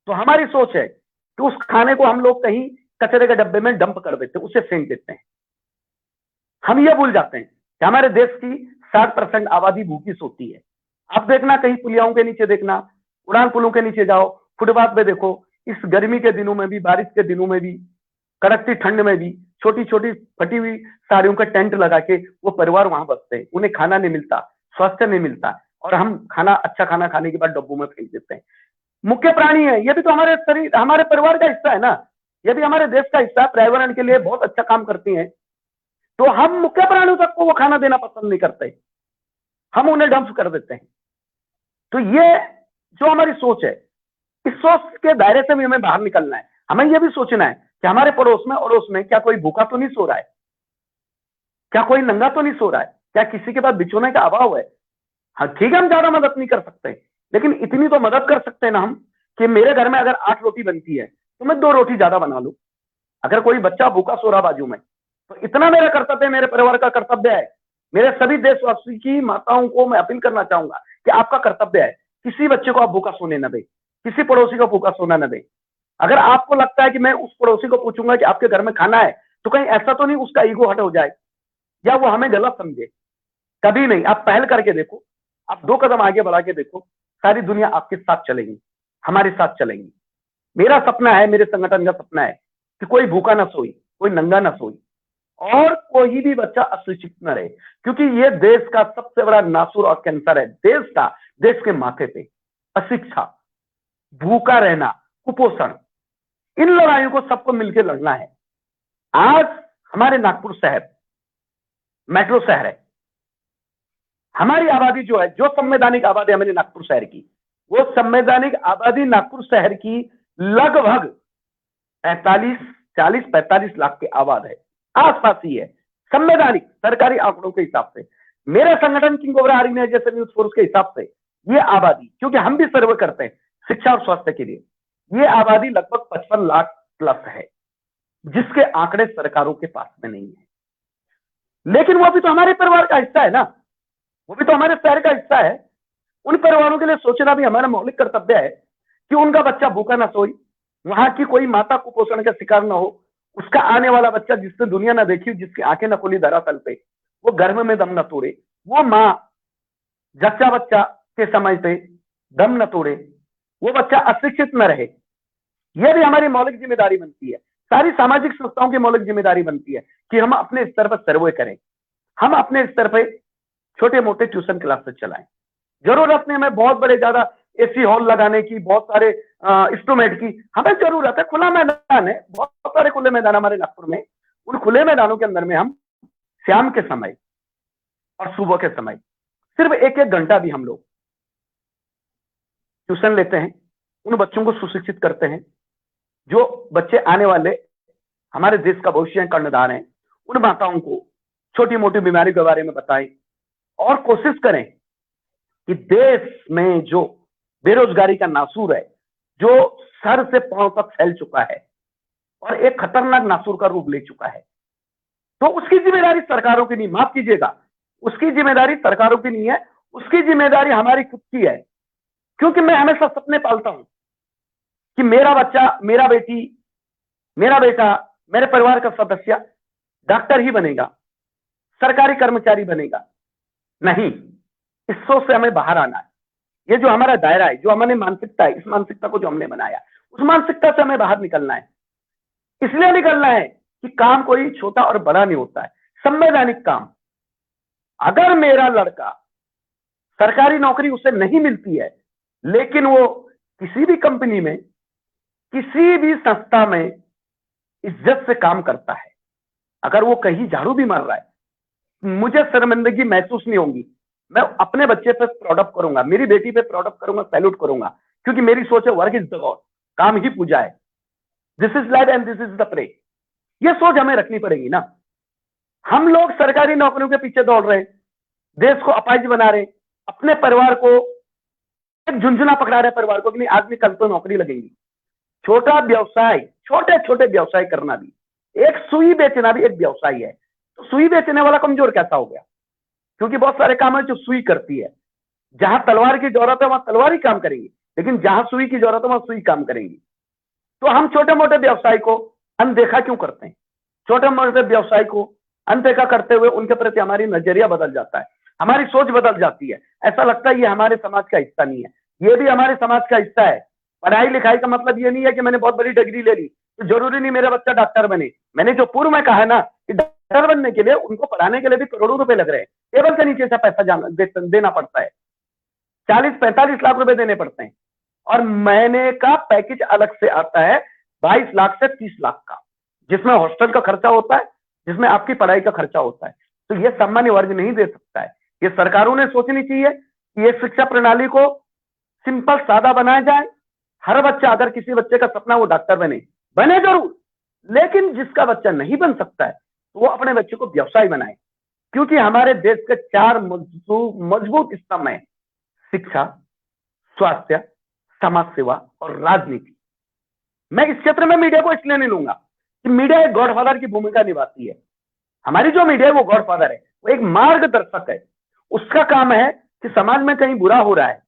तो हमारी सोच है कि उस खाने को हम लोग कहीं कचरे के डब्बे में डंप कर देते हैं, उसे फेंक देते हैं। हम ये भूल जाते हैं कि हमारे देश की 60% आबादी भूखी सोती है। आप देखना, कहीं पुलियाओं के नीचे देखना, उड़ान पुलों के नीचे जाओ, फुटपाथ पे देखो, इस गर्मी के दिनों में भी, बारिश के दिनों में भी, कड़कती ठंड में भी, छोटी छोटी फटी हुई साड़ियों का टेंट लगा के वो परिवार वहां बसते हैं। उन्हें खाना नहीं मिलता, स्वास्थ्य नहीं मिलता, और हम खाना, अच्छा खाना खाने के बाद डब्बों में फेंक देते हैं। मुख्य प्राणी है, ये भी तो हमारे शरीर, हमारे परिवार का हिस्सा है ना, ये भी हमारे देश का हिस्सा है, पर्यावरण के लिए बहुत अच्छा काम करती हैं। तो हम मुख्य प्राणियों तक को वो खाना देना पसंद नहीं करते, हम उन्हें डंप कर देते हैं। तो ये जो हमारी सोच है, इस सोच के दायरे से भी हमें बाहर निकलना है। हमें यह भी सोचना है कि हमारे पड़ोस में, अड़ोस में क्या कोई भूखा तो नहीं सो रहा है, क्या कोई नंगा तो नहीं सो रहा है, क्या किसी के पास बिछोने का अभाव है। हाँ ठीक है, हम ज्यादा मदद नहीं कर सकते, लेकिन इतनी तो मदद कर सकते हैं ना हम कि मेरे घर में अगर 8 रोटी बनती है तो मैं 2 रोटी ज्यादा बना लूं। अगर कोई बच्चा भूखा सो रहा बाजू में, तो इतना मेरा कर्तव्य है, मेरे परिवार का कर्तव्य है। मेरे सभी देशवासी की माताओं को मैं अपील करना चाहूंगा कि आपका कर्तव्य है, किसी बच्चे को आप भूखा सोने न दें, किसी पड़ोसी को भूखा सोना न दें। अगर आपको लगता है कि मैं उस पड़ोसी को पूछूंगा कि आपके घर में खाना है, तो कहीं ऐसा तो नहीं उसका ईगो हट हो जाए या वो हमें गलत समझे। कभी नहीं। आप पहल करके देखो, आप 2 कदम आगे बढ़ा के देखो, सारी दुनिया आपके साथ चलेगी, हमारे साथ चलेगी। मेरा सपना है, मेरे संगठन का सपना है कि कोई भूखा ना सोई, कोई नंगा ना सोई, और कोई भी बच्चा अशिक्षित न रहे, क्योंकि ये देश का सबसे बड़ा नासुर और कैंसर है देश का, देश के माथे पे अशिक्षा, भूखा रहना, कुपोषण। इन लड़ाइयों को सबको मिलकर लड़ना है। आज हमारे नागपुर शहर मेट्रो शहर है, हमारी आबादी जो है, जो संवैधानिक आबादी है हमारे नागपुर शहर की, वो संवैधानिक आबादी नागपुर शहर की लगभग 45 लाख की आबाद है, आसपास ही है संवैधानिक सरकारी आंकड़ों के हिसाब से। मेरे संगठन king cobra organisation youth force के हिसाब से ये आबादी, क्योंकि हम भी सर्वे करते हैं शिक्षा और स्वास्थ्य के लिए, ये आबादी लगभग 55 लाख प्लस है, जिसके आंकड़े सरकारों के पास में नहीं है। लेकिन वो भी तो हमारे परिवार का हिस्सा है ना, वो भी तो हमारे शहर का हिस्सा है। उन परिवारों के लिए सोचना भी हमारा मौलिक कर्तव्य है कि उनका बच्चा भूखा ना सोए, वहां की कोई माता कुपोषण का शिकार ना हो, उसका आने वाला बच्चा जिससे दुनिया ना देखी, जिसकी आंखें न खुली धरातल पे, वो गर्भ में दम न तोड़े, वो माँ जच्चा बच्चा के समय पे दम न तोड़े, वो बच्चा अशिक्षित न रहे। यह भी हमारी मौलिक जिम्मेदारी बनती है, सारी सामाजिक संस्थाओं की मौलिक जिम्मेदारी बनती है कि हम अपने स्तर पर सर्वे करें, हम अपने स्तर पर छोटे मोटे ट्यूशन क्लासेस चलाएं। जरूरत नहीं हमें बहुत बड़े ज्यादा एसी हॉल लगाने की, बहुत सारे इंस्ट्रूमेंट की, हमें जरूरत है खुला मैदान है, बहुत सारे खुले मैदान हमारे नागपुर में। उन खुले मैदानों के अंदर में हम शाम के समय और सुबह के समय सिर्फ 1-1 घंटा भी हम लोग ट्यूशन लेते हैं, उन बच्चों को सुशिक्षित करते हैं। जो बच्चे आने वाले हमारे देश का भविष्य कर्णधार हैं, उन माताओं को छोटी मोटी बीमारी के बारे में बताएं और कोशिश करें कि देश में जो बेरोजगारी का नासूर है, जो सर से पांव तक फैल चुका है और एक खतरनाक नासूर का रूप ले चुका है, तो उसकी जिम्मेदारी सरकारों की नहीं, माफ कीजिएगा, उसकी जिम्मेदारी सरकारों की नहीं है, उसकी जिम्मेदारी हमारी खुद की है। क्योंकि मैं हमेशा सपने पालता हूं कि मेरा बच्चा, मेरा बेटी, मेरा बेटा, मेरे परिवार का सदस्य डॉक्टर ही बनेगा, सरकारी कर्मचारी बनेगा। नहीं, इस सोच से हमें बाहर आना है। ये जो हमारा दायरा है, जो हमारी मानसिकता है, इस मानसिकता को जो हमने बनाया, उस मानसिकता से हमें बाहर निकलना है। इसलिए निकलना है कि काम कोई छोटा और बड़ा नहीं होता है, संवैधानिक काम। अगर मेरा लड़का सरकारी नौकरी उसे नहीं मिलती है, लेकिन वो किसी भी कंपनी में, किसी भी संस्था में इज्जत से काम करता है, अगर वो कहीं झाड़ू भी मार रहा है, मुझे शर्मिंदगी महसूस नहीं होगी। मैं अपने बच्चे पे प्राउड अप करूंगा, मेरी बेटी पे प्राउड अप करूंगा, सैल्यूट करूंगा, क्योंकि मेरी सोच है वर्क इज द गॉड, काम ही पूजा है, this is life and this is the prey. ये सोच हमें रखनी पड़ेगी ना। हम लोग सरकारी नौकरियों के पीछे दौड़ रहे हैं, देश को अपाहिज बना रहे हैं, अपने परिवार को एक झुंझुना पकड़ा रहे हैं परिवार को कि नहीं आज भी कल तो नौकरी लगेगी। छोटा व्यवसाय, छोटे छोटे व्यवसाय करना भी, एक सुई बेचना भी एक व्यवसाय है। तो सुई बेचने वाला कमजोर कैसा हो गया? क्योंकि बहुत सारे काम है जो सुई करती है। जहां तलवार की जरूरत है वहां तलवार ही काम करेंगी, लेकिन जहां सुई की जरूरत है वहां सुई काम करेंगी। तो हम छोटे मोटे व्यवसाय को अनदेखा क्यों करते हैं? छोटे मोटे व्यवसाय को अनदेखा करते हुए उनके प्रति हमारी नजरिया बदल जाता है, हमारी सोच बदल जाती है। ऐसा लगता है ये हमारे समाज का हिस्सा नहीं है। ये भी हमारे समाज का हिस्सा है। पढ़ाई लिखाई का मतलब ये नहीं है कि मैंने बहुत बड़ी डिग्री ले ली तो जरूरी नहीं मेरा बच्चा डॉक्टर बने। मैंने जो पूर्व में कहा है ना कि डॉक्टर बनने के लिए उनको पढ़ाने के लिए भी करोड़ों रुपए लग रहे हैं, टेबल के नीचे से पैसा देना पड़ता है, 40-45 लाख रुपए देने पड़ते हैं। और महीने का पैकेज अलग से आता है 22 लाख से 30 लाख का, जिसमें हॉस्टल का खर्चा होता है, जिसमें आपकी पढ़ाई का खर्चा होता है। तो ये सामान्य वर्ग नहीं दे सकता है। ये सरकारों ने सोचनी चाहिए कि ये शिक्षा प्रणाली को सिंपल सादा बनाया जाए। हर बच्चा, अगर किसी बच्चे का सपना वो डॉक्टर बने जरूर, लेकिन जिसका बच्चा नहीं बन सकता है तो वो अपने बच्चे को व्यवसाय बनाए। क्योंकि हमारे देश के 4 मजबूत स्तंभ हैं: शिक्षा, स्वास्थ्य, समाज सेवा और राजनीति। मैं इस क्षेत्र में मीडिया को इसलिए नहीं लूंगा कि मीडिया एक गॉडफादर की भूमिका निभाती है। हमारी जो मीडिया है वो गॉडफादर है, वो एक मार्गदर्शक है। उसका काम है कि समाज में कहीं बुरा हो रहा है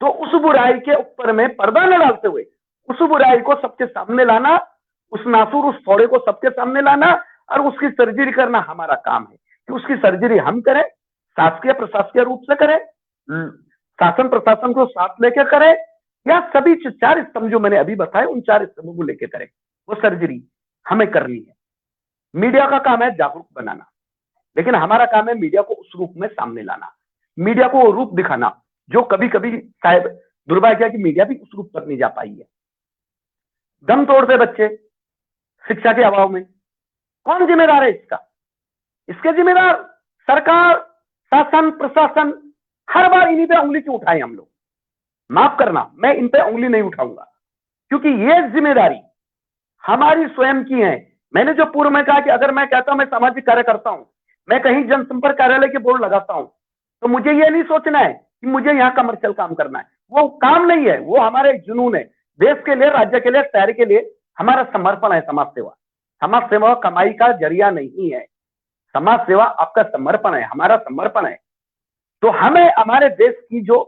तो उस बुराई के ऊपर में पर्दा न डालते हुए उस बुराई को सबके सामने लाना, उस नासूर, उस फोड़े को सबके सामने लाना और उसकी सर्जरी करना हमारा काम है। कि उसकी सर्जरी हम करें, शासकीय प्रशासकीय रूप से करें, शासन प्रशासन को साथ लेकर करें, या सभी 4 स्तंभ जो मैंने अभी बताए उन 4 स्तंभों को लेकर करें। वो सर्जरी हमें करनी है। मीडिया का काम है जागरूक बनाना, लेकिन हमारा काम है मीडिया को उस रूप में सामने लाना, मीडिया को वो रूप दिखाना जो कभी कभी शायद दुर्भाग्य है कि मीडिया भी उस रूप पर नहीं जा पाई है। दम तोड़ते बच्चे शिक्षा के अभाव में, कौन जिम्मेदार है इसका? इसके जिम्मेदार सरकार, शासन, प्रशासन। हर बार इन्हीं पे उंगली क्यों उठाएं हम लोग? माफ करना, मैं इन पे उंगली नहीं उठाऊंगा, क्योंकि ये जिम्मेदारी हमारी स्वयं की है। मैंने जो पूर्व में कहा कि अगर मैं कहता हूं मैं सामाजिक कार्य करता हूं, मैं कहीं जनसंपर्क कार्यालय के बोर्ड लगाता हूं, तो मुझे ये नहीं सोचना है कि मुझे यहाँ कमर्शियल काम करना है। वो काम नहीं है, वो हमारे जुनून है। देश के लिए, राज्य के लिए, शहर के लिए हमारा समर्पण है। समाज सेवा, समाज सेवा कमाई का जरिया नहीं है। समाज सेवा आपका समर्पण है, हमारा समर्पण है। तो हमें हमारे देश की जो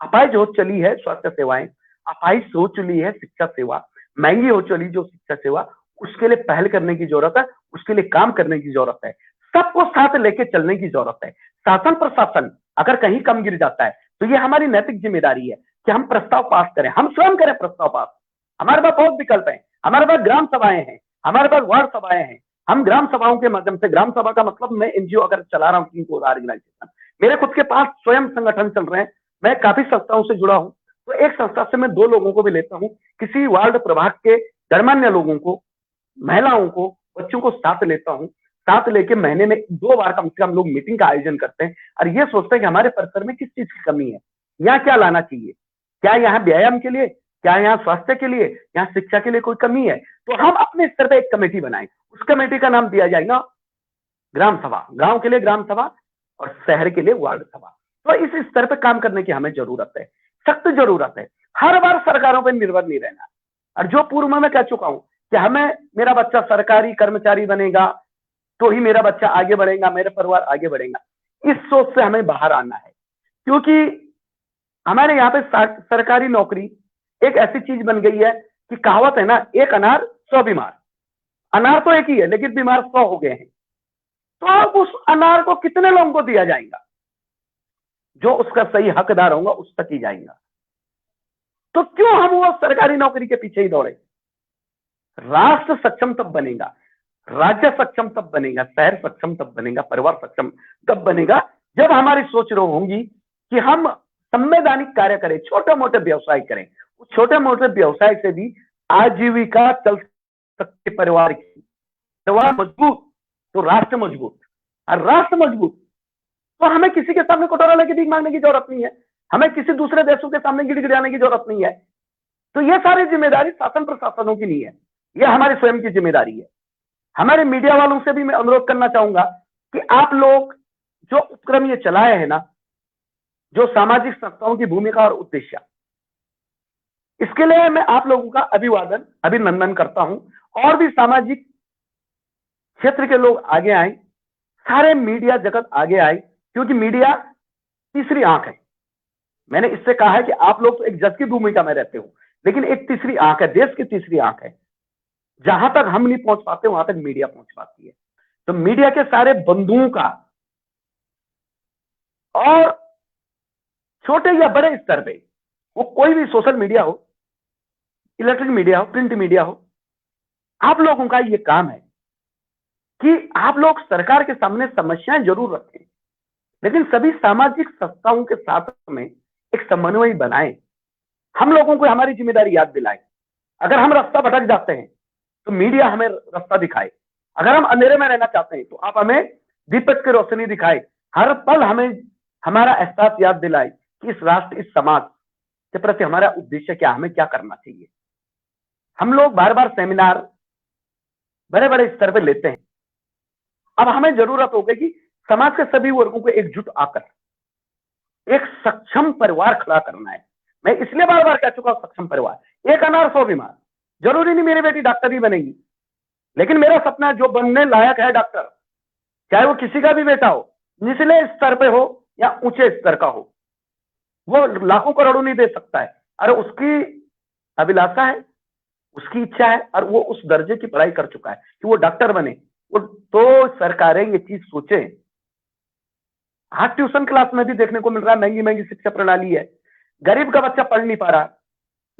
अपाहिज हो चली है स्वास्थ्य सेवाएं, अपाहिज हो चली है शिक्षा सेवा, महंगी हो चली जो शिक्षा सेवा, उसके लिए पहल करने की जरूरत है, उसके लिए काम करने की जरूरत है, सबको साथ लेके चलने की जरूरत है। शासन प्रशासन अगर कहीं कम गिर जाता है तो ये हमारी नैतिक जिम्मेदारी है कि हम प्रस्ताव पास करें, हम स्वयं करें प्रस्ताव पास। हमारे पास बहुत विकल्प है, हमारे पास ग्राम सभाएं हैं, हमारे पास वार्ड सभाएं हैं। हम ग्राम सभाओं के माध्यम से, ग्राम सभा का मतलब मैं एनजीओ अगर चला रहा हूँ, ऑर्गेनाइजेशन, मेरे खुद के पास स्वयं संगठन चल रहे हैं, मैं काफी संस्थाओं से जुड़ा हूं। तो एक संस्था से मैं 2 लोगों को भी लेता हूं, किसी वार्ड प्रभाग के गणमान्य लोगों को, महिलाओं को, बच्चों को साथ लेता हूं। साथ लेके महीने में 2 बार कम से कम लोग मीटिंग का आयोजन करते हैं और ये सोचते हैं कि हमारे परिसर में किस चीज की कमी है, यहाँ क्या लाना चाहिए, क्या यहाँ व्यायाम के लिए, क्या यहाँ स्वास्थ्य के लिए, यहाँ शिक्षा के लिए कोई कमी है। तो हम अपने स्तर पर एक कमेटी बनाए, उस कमेटी का नाम दिया जाएगा ग्राम सभा। गांव के लिए ग्राम सभा और शहर के लिए वार्ड सभा। तो इस स्तर पर काम करने की हमें जरूरत है, सख्त जरूरत है। हर बार सरकारों पर निर्भर नहीं रहना। और जो पूर्व में मैं कह चुका हूं कि हमें, मेरा बच्चा सरकारी कर्मचारी बनेगा तो ही मेरा बच्चा आगे बढ़ेगा, मेरे परिवार आगे बढ़ेगा, इस सोच से हमें बाहर आना है। क्योंकि हमारे यहाँ पे सरकारी नौकरी एक ऐसी चीज बन गई है कि कहावत है ना, एक अनार 100 बीमार। अनार तो एक ही है लेकिन बीमार 100 हो गए हैं। तो अब उस अनार को कितने लोगों को दिया जाएगा? जो उसका सही हकदार होगा उस तक ही जाएगा। तो क्यों हम वो सरकारी नौकरी के पीछे ही दौड़े? राष्ट्र सक्षम तब बनेगा, राज्य सक्षम तब बनेगा, शहर सक्षम तब बनेगा, परिवार सक्षम तब बनेगा जब हमारी सोच रही होंगी कि हम संवैधानिक कार्य करें, छोटे मोटे व्यवसाय करें। उस छोटे मोटे व्यवसाय से भी आजीविका चल सकती परिवार की। परिवार मजबूत तो राष्ट्र मजबूत, और राष्ट्र मजबूत तो हमें किसी के सामने कटोरा लेके भीख मांगने की जरूरत नहीं है, हमें किसी दूसरे देशों के सामने गिड़गिड़ाने की जरूरत नहीं है। तो ये सारी जिम्मेदारी शासन प्रशासनों की नहीं है, ये हमारी स्वयं की जिम्मेदारी है। हमारे मीडिया वालों से भी मैं अनुरोध करना चाहूंगा कि आप लोग जो उपक्रम ये चलाए हैं ना, जो सामाजिक संस्थाओं की भूमिका और उद्देश्य, इसके लिए मैं आप लोगों का अभिवादन, अभिनंदन करता हूं। और भी सामाजिक क्षेत्र के लोग आगे आए, सारे मीडिया जगत आगे आए, क्योंकि मीडिया तीसरी आंख है। मैंने इससे कहा है कि आप लोग तो एक जज की भूमिका में रहते हो, लेकिन एक तीसरी आंख है, देश की तीसरी आंख है। जहां तक हम नहीं पहुंच पाते वहां तक मीडिया पहुंच पाती है। तो मीडिया के सारे बंधुओं का, और छोटे या बड़े स्तर पे, वो कोई भी सोशल मीडिया हो, इलेक्ट्रिक मीडिया हो, प्रिंट मीडिया हो, आप लोगों का ये काम है कि आप लोग सरकार के सामने समस्याएं जरूर रखें, लेकिन सभी सामाजिक संस्थाओं के साथ में एक समन्वय बनाएं। हम लोगों को हमारी जिम्मेदारी याद दिलाए। अगर हम रास्ता भटक जाते हैं तो मीडिया हमें रास्ता दिखाए। अगर हम अंधेरे में रहना चाहते हैं तो आप हमें दीपक की रोशनी दिखाए। हर पल हमें हमारा एहसास याद दिलाए कि इस राष्ट्र, इस समाज के प्रति हमारा उद्देश्य क्या, हमें क्या करना चाहिए। हम लोग बार बार सेमिनार बड़े बड़े स्तर पर लेते हैं, अब हमें जरूरत होगी कि समाज के सभी वर्गों को एकजुट आकर एक सक्षम परिवार खड़ा करना है। मैं इसलिए बार बार कह चुका हूं, सक्षम परिवार। एक अनार 100 बीमार, जरूरी नहीं मेरी बेटी डॉक्टर ही बनेगी, लेकिन मेरा सपना जो बनने लायक है डॉक्टर, चाहे वो किसी का भी बेटा हो, निचले स्तर पे हो या ऊंचे स्तर का हो, वो लाखों करोड़ों नहीं दे सकता है। अरे उसकी अभिलाषा है, उसकी इच्छा है, और वो उस दर्जे की पढ़ाई कर चुका है कि वो डॉक्टर बने। वो तो सरकारें ये चीज सोचे। आज ट्यूशन क्लास में भी देखने को मिल रहा है, महंगी महंगी शिक्षा प्रणाली है, गरीब का बच्चा पढ़ नहीं पा रहा,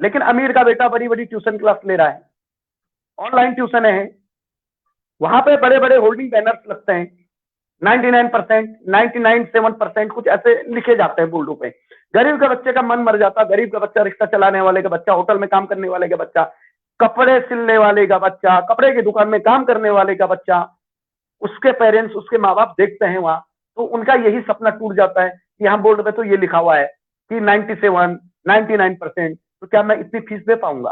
लेकिन अमीर का बेटा बड़ी बड़ी ट्यूशन क्लास ले रहा है। ऑनलाइन ट्यूशन है, वहां पे बड़े बड़े होल्डिंग बैनर्स लगते हैं, 99%, 99.7% कुछ ऐसे लिखे जाते हैं बोर्डों पे। गरीब के बच्चे का मन मर जाता, गरीब का बच्चा, रिक्शा चलाने वाले का बच्चा, होटल में काम करने वाले का बच्चा, कपड़े सिलने वाले का बच्चा, कपड़े की दुकान में काम करने वाले का बच्चा, उसके पेरेंट्स, उसके माँ बाप देखते हैं वहां, तो उनका यही सपना टूट जाता है कि यहाँ बोर्ड पे तो ये लिखा हुआ है कि 97, 99%, तो क्या मैं इतनी फीस दे पाऊंगा?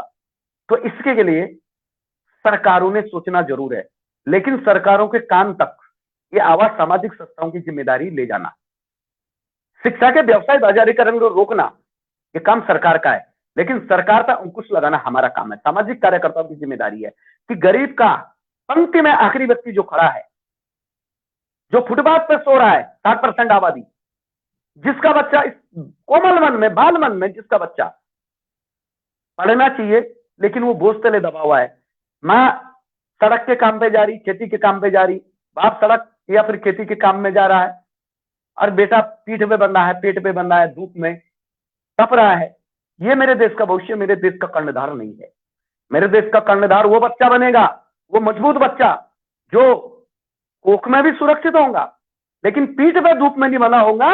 तो इसके के लिए सरकारों ने सोचना जरूर है, लेकिन सरकारों के कान तक ये आवाज सामाजिक संस्थाओं की जिम्मेदारी ले जाना। शिक्षा के व्यवसाय बाजारीकरण को रोकना ये काम सरकार का है, लेकिन सरकार पर अंकुश लगाना हमारा काम है। सामाजिक कार्यकर्ताओं की जिम्मेदारी है कि गरीब का, पंक्ति में आखिरी व्यक्ति जो खड़ा है, जो फुटपाथ पर सो रहा है, 60% आबादी, जिसका बच्चा इस कोमल मन में, बाल मन में जिसका बच्चा पढ़ना चाहिए लेकिन वो बोझ तले दबा हुआ है। माँ सड़क के काम पे जा रही, खेती के काम पे जा रही, बाप सड़क या फिर खेती के काम में जा रहा है और बेटा पीठ पे बंधा है, पेट पे बंधा है, धूप में तप रहा है। ये मेरे देश का भविष्य, मेरे देश का कर्णधार नहीं है। मेरे देश का कर्णधार वो बच्चा बनेगा, वो मजबूत बच्चा जो कोख में भी सुरक्षित होगा लेकिन पीठ पे धूप में नहीं बना होगा,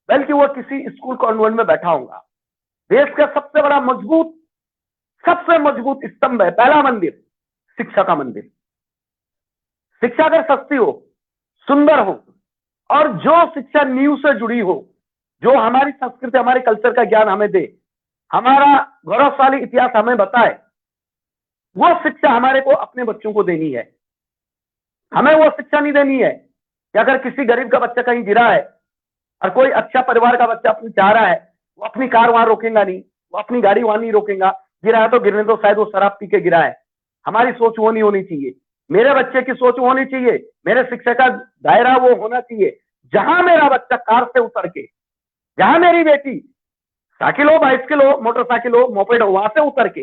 बल्कि वो किसी स्कूल कॉन्वेंट में बैठा होगा। देश का सबसे मजबूत स्तंभ है, पहला मंदिर शिक्षा का मंदिर। शिक्षा अगर सस्ती हो, सुंदर हो और जो शिक्षा नींव से जुड़ी हो, जो हमारी संस्कृति, हमारे कल्चर का ज्ञान हमें दे, हमारा गौरवशाली इतिहास हमें बताए, वो शिक्षा हमारे को अपने बच्चों को देनी है। हमें वो शिक्षा नहीं देनी है कि अगर किसी गरीब का बच्चा कहीं गिरा है और कोई अच्छा परिवार का बच्चा अपनी चाह रहा है, वो अपनी कार वहां रोकेगा नहीं, वो अपनी गाड़ी वहां नहीं रोकेगा। गिरा है तो गिरने दो, शायद वो शराब पी के गिरा है। हमारी सोच वो नहीं होनी चाहिए। मेरे बच्चे की सोच वो होनी चाहिए, मेरे शिक्षा का दायरा वो होना चाहिए जहां मेरा बच्चा कार से उतर के, जहां मेरी बेटी साइकिल हो, बाइसिकल हो, मोटरसाइकिल हो, मोपेड हो, वहां से उतर के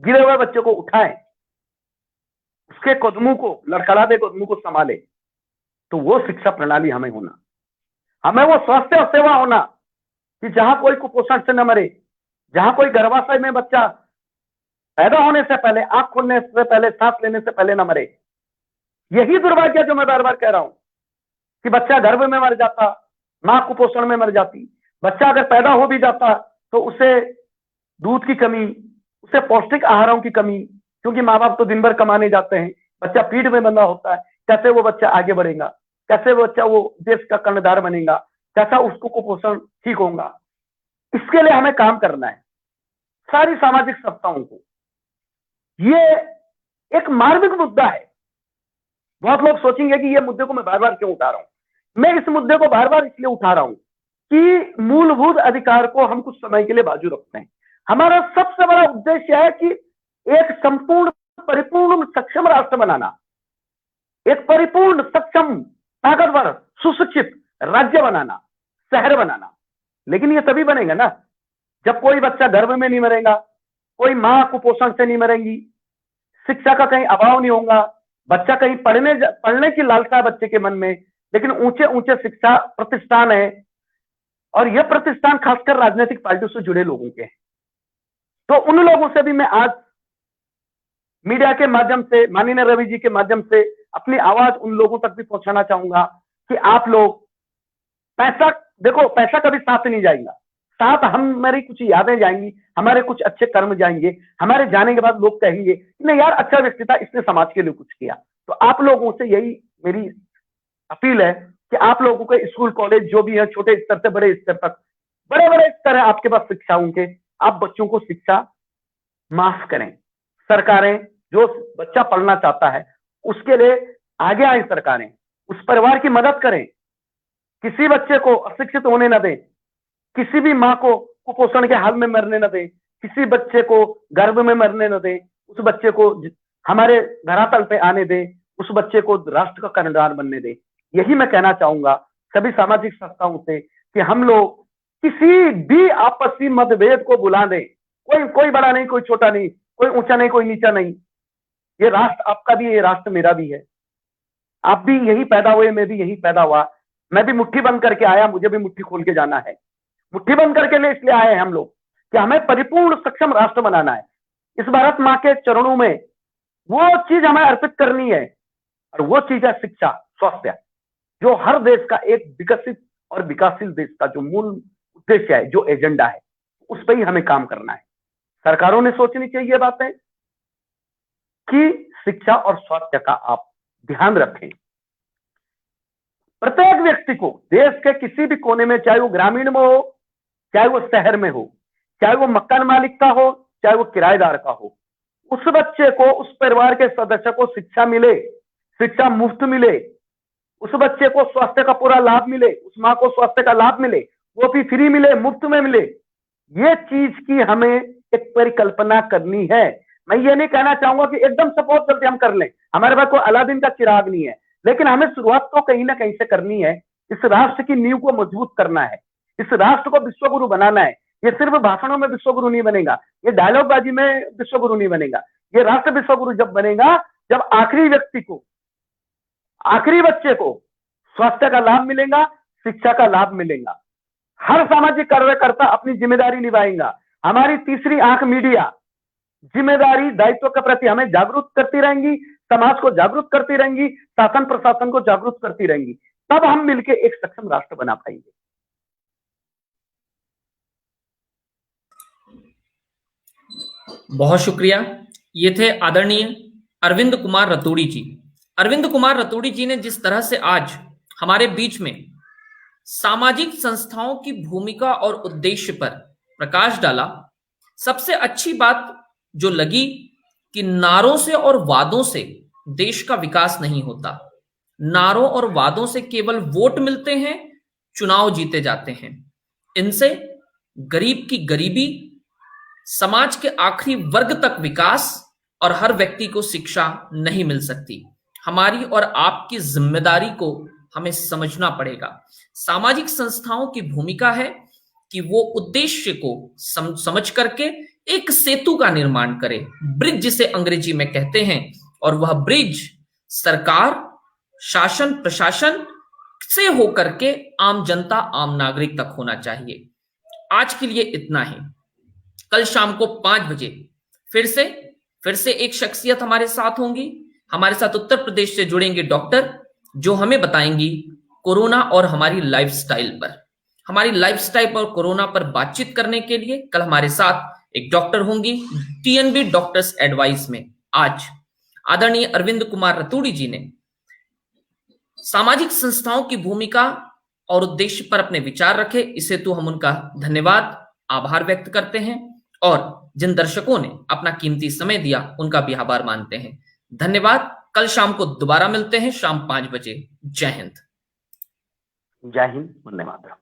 गिरे हुए बच्चे को उठाए, उसके कदमों को लड़खड़ाते कदमों को संभाले। तो वो शिक्षा प्रणाली हमें होना, हमें वो स्वास्थ्य सेवा होना कि जहां कोई कुपोषण से न मरे, जहां कोई गर्भाशय में बच्चा पैदा होने से पहले, आंख खोलने से पहले, सांस लेने से पहले न मरे। यही दुर्भाग्य जो मैं बार बार कह रहा हूं कि बच्चा गर्भ में मर जाता, मां कुपोषण में मर जाती, बच्चा अगर पैदा हो भी जाता तो उसे दूध की कमी, उसे पौष्टिक आहारों की कमी, क्योंकि माँ बाप तो दिन भर कमाने जाते हैं, बच्चा पीठ में बंधा होता है। कैसे वो बच्चा आगे बढ़ेगा, कैसे वो बच्चा वो देश का कर्णधार बनेगा, कैसा उसको कुपोषण ठीक होगा? इसके लिए हमें काम करना है सारी सामाजिक संस्थाओं को। ये एक मार्मिक मुद्दा है। बहुत लोग सोचेंगे कि ये मुद्दे को मैं बार बार क्यों उठा रहा हूं। मैं इस मुद्दे को बार बार इसलिए उठा रहा हूं कि मूलभूत अधिकार को हम कुछ समय के लिए बाजू रखते हैं। हमारा सबसे बड़ा उद्देश्य है कि एक संपूर्ण, परिपूर्ण, सक्षम राष्ट्र बनाना, एक परिपूर्ण, सक्षम, ताकतवर, सुशिक्षित राज्य बनाना, शहर बनाना। लेकिन ये तभी बनेगा ना जब कोई बच्चा गर्भ में नहीं मरेगा, कोई मां कुपोषण से नहीं मरेंगी, शिक्षा का कहीं अभाव नहीं होगा, बच्चा कहीं पढ़ने की लालसा बच्चे के मन में, लेकिन ऊंचे ऊंचे शिक्षा प्रतिष्ठान है और यह प्रतिष्ठान खासकर राजनीतिक पार्टियों से जुड़े लोगों के हैं। तो उन लोगों से भी मैं आज मीडिया के माध्यम से, माननीय रवि जी के माध्यम से अपनी आवाज उन लोगों तक भी पहुंचाना चाहूंगा कि आप लोग, पैसा देखो, पैसा कभी साथ नहीं जाएगा, साथ हमारी कुछ यादें जाएंगी, हमारे कुछ अच्छे कर्म जाएंगे। हमारे जाने के बाद लोग कहेंगे नहीं यार, अच्छा व्यक्ति था, इसने समाज के लिए कुछ किया। तो आप लोगों से यही मेरी अपील है कि आप लोगों के स्कूल कॉलेज जो भी है, छोटे स्तर से बड़े स्तर तक, बड़े बड़े स्तर है आपके पास शिक्षाओं के, आप बच्चों को शिक्षा माफ करें। सरकारें, जो बच्चा पढ़ना चाहता है उसके लिए आगे आए, सरकारें उस परिवार की मदद करें, किसी बच्चे को अशिक्षित होने न दें, किसी भी मां को कुपोषण के हाल में मरने न दें, किसी बच्चे को गर्भ में मरने न दें, उस बच्चे को हमारे धरातल पे आने दें, उस बच्चे को राष्ट्र का कर्णधार बनने दें। यही मैं कहना चाहूंगा सभी सामाजिक संस्थाओं से कि हम लोग किसी भी आपसी मतभेद को भुला दें। कोई बड़ा नहीं, कोई छोटा नहीं, कोई ऊंचा नहीं, कोई नीचा नहीं। ये राष्ट्र आपका भी है, ये राष्ट्र मेरा भी है। आप भी यही पैदा हुए, मैं भी यही पैदा हुआ। मैं भी मुट्ठी बंद करके आया, मुझे भी मुट्ठी खोल के जाना है। मुट्ठी बंद करके लिए इसलिए आए हैं हम लोग कि हमें परिपूर्ण सक्षम राष्ट्र बनाना है। इस भारत माँ के चरणों में वो चीज हमें अर्पित करनी है और वो चीज है शिक्षा, स्वास्थ्य, जो हर देश का एक विकसित और विकासशील देश का जो मूल उद्देश्य है, जो एजेंडा है, उस पर ही हमें काम करना है। सरकारों ने सोचनी चाहिए बातें कि शिक्षा और स्वास्थ्य का आप ध्यान रखें। प्रत्येक व्यक्ति को देश के किसी भी कोने में, चाहे वो ग्रामीण में हो, चाहे वो शहर में हो, चाहे वो मकान मालिक का हो, चाहे वो किराएदार का हो, उस बच्चे को, उस परिवार के सदस्य को शिक्षा मिले, शिक्षा मुफ्त मिले, उस बच्चे को स्वास्थ्य का पूरा लाभ मिले, उस माँ को स्वास्थ्य का लाभ मिले, वो भी फ्री मिले, मुफ्त में मिले। ये चीज की हमें एक परिकल्पना करनी है। मैं ये नहीं कहना चाहूंगा कि एकदम सपोर्ट करके हम कर लें, हमारे पास कोई अलादीन का चिराग नहीं है, लेकिन हमें शुरुआत तो कहीं ना कहीं से करनी है। इस राष्ट्र की नींव को मजबूत करना है, इस राष्ट्र को विश्वगुरु बनाना है। ये सिर्फ भाषणों में विश्वगुरु नहीं बनेगा, ये डायलॉग बाजी में विश्वगुरु नहीं बनेगा। ये राष्ट्र विश्वगुरु जब बनेगा जब आखिरी व्यक्ति को, आखिरी बच्चे को स्वास्थ्य का लाभ मिलेगा, शिक्षा का लाभ मिलेगा। हर सामाजिक कार्यकर्ता अपनी जिम्मेदारी निभाएगा। हमारी तीसरी आंख मीडिया जिम्मेदारी, दायित्व के प्रति हमें जागरूक करती रहेंगी, समाज को जागरूक करती रहेंगी, शासन प्रशासन को जागरूक करती रहेंगी, तब हम मिलकर एक सक्षम राष्ट्र बना पाएंगे। बहुत शुक्रिया। ये थे आदरणीय अरविंद कुमार रतूड़ी जी। अरविंद कुमार रतूड़ी जी ने जिस तरह से आज हमारे बीच में सामाजिक संस्थाओं की भूमिका और उद्देश्य पर प्रकाश डाला, सबसे अच्छी बात जो लगी कि नारों से और वादों से देश का विकास नहीं होता। नारों और वादों से केवल वोट मिलते हैं, चुनाव जीते जाते हैं। इनसे गरीब की गरीबी, समाज के आखिरी वर्ग तक विकास और हर व्यक्ति को शिक्षा नहीं मिल सकती। हमारी और आपकी जिम्मेदारी को हमें समझना पड़ेगा। सामाजिक संस्थाओं की भूमिका है कि वो उद्देश्य को समझ करके एक सेतु का निर्माण करे, ब्रिज जिसे अंग्रेजी में कहते हैं, और वह ब्रिज सरकार, शासन, प्रशासन से होकर के आम जनता, आम नागरिक तक होना चाहिए। आज के लिए इतना ही। कल शाम को 5 बजे फिर से एक शख्सियत हमारे साथ होंगी। हमारे साथ उत्तर प्रदेश से जुड़ेंगे डॉक्टर, जो हमें बताएंगी कोरोना और हमारी लाइफस्टाइल पर। हमारी लाइफस्टाइल पर कोरोना पर बातचीत करने के लिए कल हमारे साथ एक डॉक्टर होंगी टीएनबी डॉक्टर्स एडवाइस में। आज आदरणीय अरविंद कुमार रतूड़ी जी ने सामाजिक संस्थाओं की भूमिका और उद्देश्य पर अपने विचार रखे। इसे तो हम उनका धन्यवाद, आभार व्यक्त करते हैं, और जिन दर्शकों ने अपना कीमती समय दिया उनका भी आभार मानते हैं। धन्यवाद। कल शाम को दोबारा मिलते हैं शाम 5 बजे। जय हिंद। जय हिंद, वंदे मातरम।